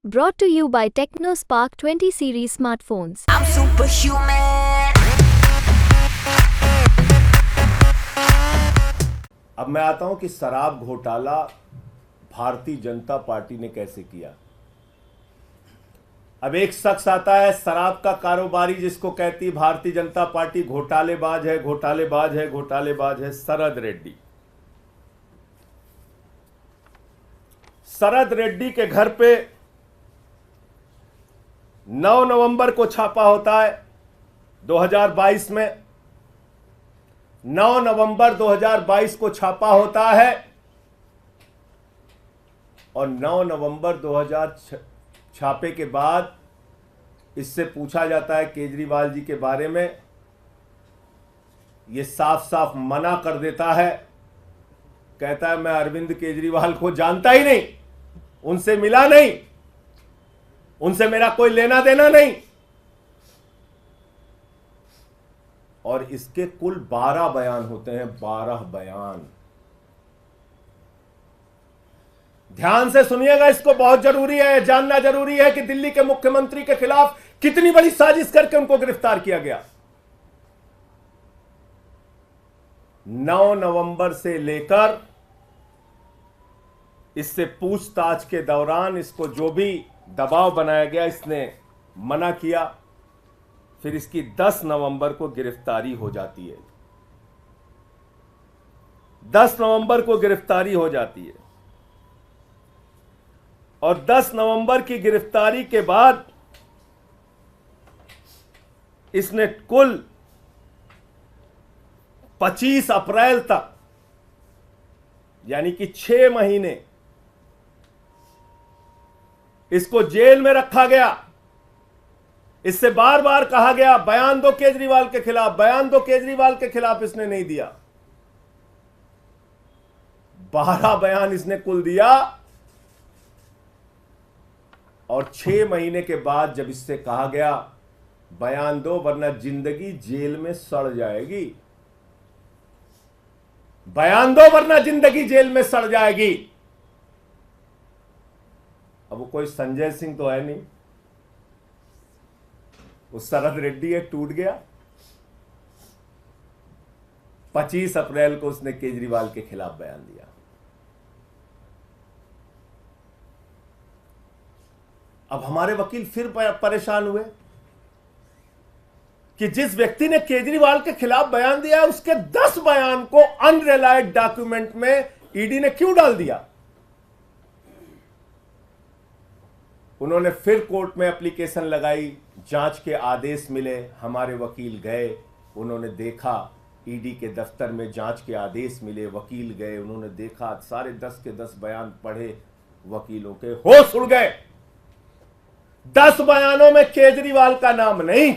Brought to you by TechnoSpark 20 series smartphones. I'm superhuman. अब मैं आता हूं कि शराब घोटाला भारतीय जनता पार्टी ने कैसे किया। अब एक शख्स आता है शराब का कारोबारी जिसको कहती भारतीय जनता पार्टी घोटालेबाज है, घोटालेबाज है, घोटालेबाज है, शरद रेड्डी। शरद रेड्डी के घर पे 9 नवंबर को छापा होता है 2022 में। 9 नवंबर 2022 को छापा होता है और 9 नवंबर 2000 छापे के बाद इससे पूछा जाता है केजरीवाल जी के बारे में। यह साफ साफ मना कर देता है, कहता है मैं अरविंद केजरीवाल को जानता ही नहीं, उनसे मिला नहीं, उनसे मेरा कोई लेना देना नहीं। और इसके कुल 12 बयान होते हैं, 12 बयान। ध्यान से सुनिएगा, इसको बहुत जरूरी है, जानना जरूरी है कि दिल्ली के मुख्यमंत्री के खिलाफ कितनी बड़ी साजिश करके उनको गिरफ्तार किया गया। 9 नवंबर से लेकर इससे पूछताछ के दौरान इसको जो भी दबाव बनाया गया इसने मना किया। फिर इसकी 10 नवंबर को गिरफ्तारी हो जाती है। 10 नवंबर को गिरफ्तारी हो जाती है और 10 नवंबर की गिरफ्तारी के बाद इसने कुल 25 अप्रैल तक यानी कि 6 महीने इसको जेल में रखा गया। इससे बार बार कहा गया बयान दो केजरीवाल के खिलाफ, बयान दो केजरीवाल के खिलाफ, इसने नहीं दिया। 12 बयान इसने कुल दिया और 6 महीने के बाद जब इससे कहा गया बयान दो वरना जिंदगी जेल में सड़ जाएगी, बयान दो वरना जिंदगी जेल में सड़ जाएगी। अब वो कोई संजय सिंह तो है नहीं, वो शरद रेड्डी है, टूट गया। 25 अप्रैल को उसने केजरीवाल के खिलाफ बयान दिया। अब हमारे वकील फिर परेशान हुए कि जिस व्यक्ति ने केजरीवाल के खिलाफ बयान दिया उसके 10 बयान को अनरिलायड डॉक्यूमेंट में ईडी ने क्यों डाल दिया। उन्होंने फिर कोर्ट में एप्लीकेशन लगाई, जांच के आदेश मिले। हमारे वकील गए, उन्होंने देखा, ईडी के दफ्तर में जांच के आदेश मिले, वकील गए, उन्होंने देखा, सारे 10 के 10 बयान पढ़े, वकीलों के होश उड़ गए। 10 बयानों में केजरीवाल का नाम नहीं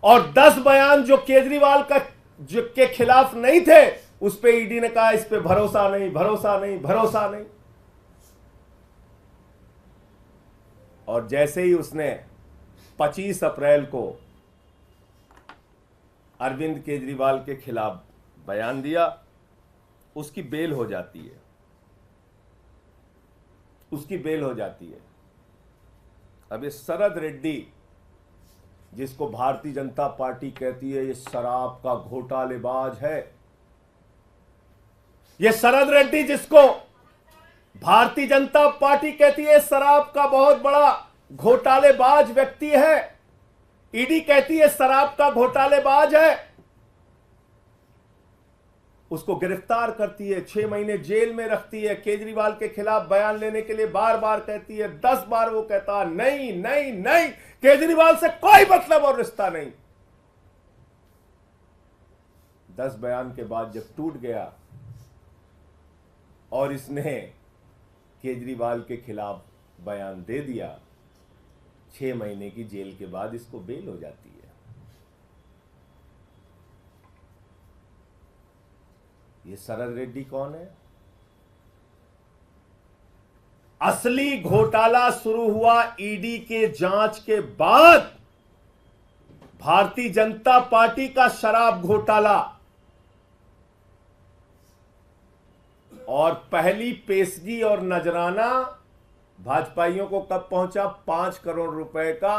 और 10 बयान जो केजरीवाल के खिलाफ नहीं थे उस पे ईडी ने कहा इस पे भरोसा नहीं, भरोसा नहीं, भरोसा नहीं। और जैसे ही उसने 25 अप्रैल को अरविंद केजरीवाल के खिलाफ बयान दिया, उसकी बेल हो जाती है, उसकी बेल हो जाती है। अब ये शरद रेड्डी जिसको भारतीय जनता पार्टी कहती है ये शराब का घोटालेबाज है, ये शरद रेड्डी जिसको भारतीय जनता पार्टी कहती है शराब का बहुत बड़ा घोटालेबाज व्यक्ति है, ईडी कहती है शराब का घोटालेबाज है, उसको गिरफ्तार करती है, 6 महीने जेल में रखती है, केजरीवाल के खिलाफ बयान लेने के लिए बार बार कहती है, 10 बार वो कहता नहीं नहीं नहीं, केजरीवाल से कोई मतलब और रिश्ता नहीं। 10 बयान के बाद जब टूट गया और इसने केजरीवाल के खिलाफ बयान दे दिया, 6 महीने की जेल के बाद इसको बेल हो जाती है। ये शरद रेड्डी कौन है? असली घोटाला शुरू हुआ ईडी के जांच के बाद। भारतीय जनता पार्टी का शराब घोटाला और पहली पेशगी और नजराना भाजपाइयों को कब पहुंचा? 5 करोड़ रुपए का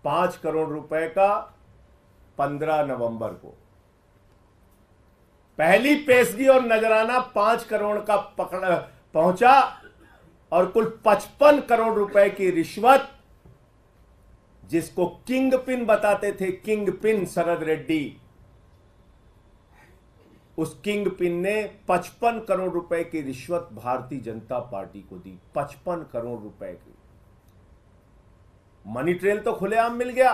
5 करोड़ रुपए का 15 नवंबर को पहली पेशगी और नजराना 5 करोड़ का पहुंचा और कुल 55 करोड़ रुपए की रिश्वत, जिसको किंग पिन बताते थे, किंग पिन शरद रेड्डी, उस किंग पिन ने 55 करोड़ रुपए की रिश्वत भारतीय जनता पार्टी को दी। 55 करोड़ रुपए की मनी ट्रेल तो खुलेआम मिल गया,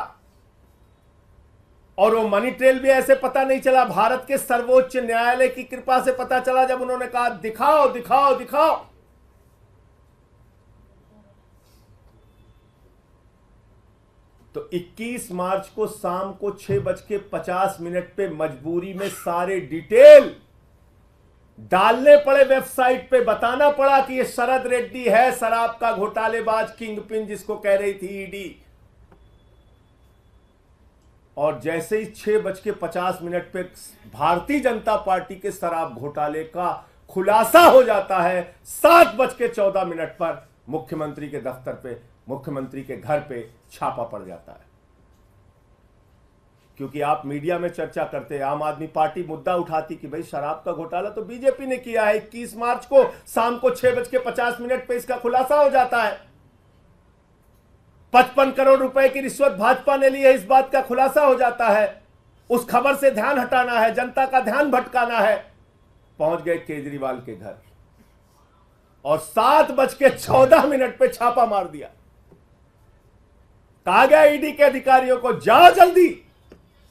और वो मनी ट्रेल भी ऐसे पता नहीं चला, भारत के सर्वोच्च न्यायालय की कृपा से पता चला, जब उन्होंने कहा दिखाओ दिखाओ दिखाओ। तो 21 मार्च को शाम को 6:50 पे मजबूरी में सारे डिटेल डालने पड़े वेबसाइट पे, बताना पड़ा कि ये शरद रेड्डी है शराब का घोटालेबाज, किंग पिन जिसको कह रही थी ईडी। और जैसे ही 6:50 पे भारतीय जनता पार्टी के शराब घोटाले का खुलासा हो जाता है, 7:14 पर मुख्यमंत्री के दफ्तर पे, मुख्यमंत्री के घर पे छापा पड़ जाता है। क्योंकि आप मीडिया में चर्चा करते हैं, आम आदमी पार्टी मुद्दा उठाती कि भाई शराब का घोटाला तो बीजेपी ने किया है। 21 मार्च को शाम को 6:50 पे इसका खुलासा हो जाता है। 55 करोड़ रुपए की रिश्वत भाजपा ने ली है, इस बात का खुलासा हो जाता है। उस खबर से ध्यान हटाना है, जनता का ध्यान भटकाना है, पहुंच गए केजरीवाल के घर और 7:14 पे छापा मार दिया। कहा गया ईडी के अधिकारियों को, जाओ जल्दी,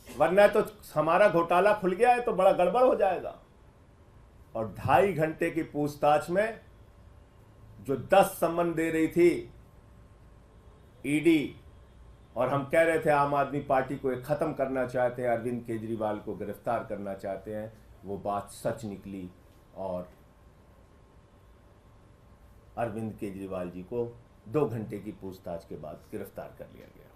वरना तो हमारा घोटाला खुल गया है तो बड़ा गड़बड़ हो जाएगा। और 2.5 घंटे की पूछताछ में जो 10 सम्मन दे रही थी ईडी, और हम कह रहे थे आम आदमी पार्टी को एक खत्म करना चाहते हैं, अरविंद केजरीवाल को गिरफ्तार करना चाहते हैं, वो बात सच निकली और अरविंद केजरीवाल जी को 2 घंटे की पूछताछ के बाद गिरफ्तार कर लिया गया।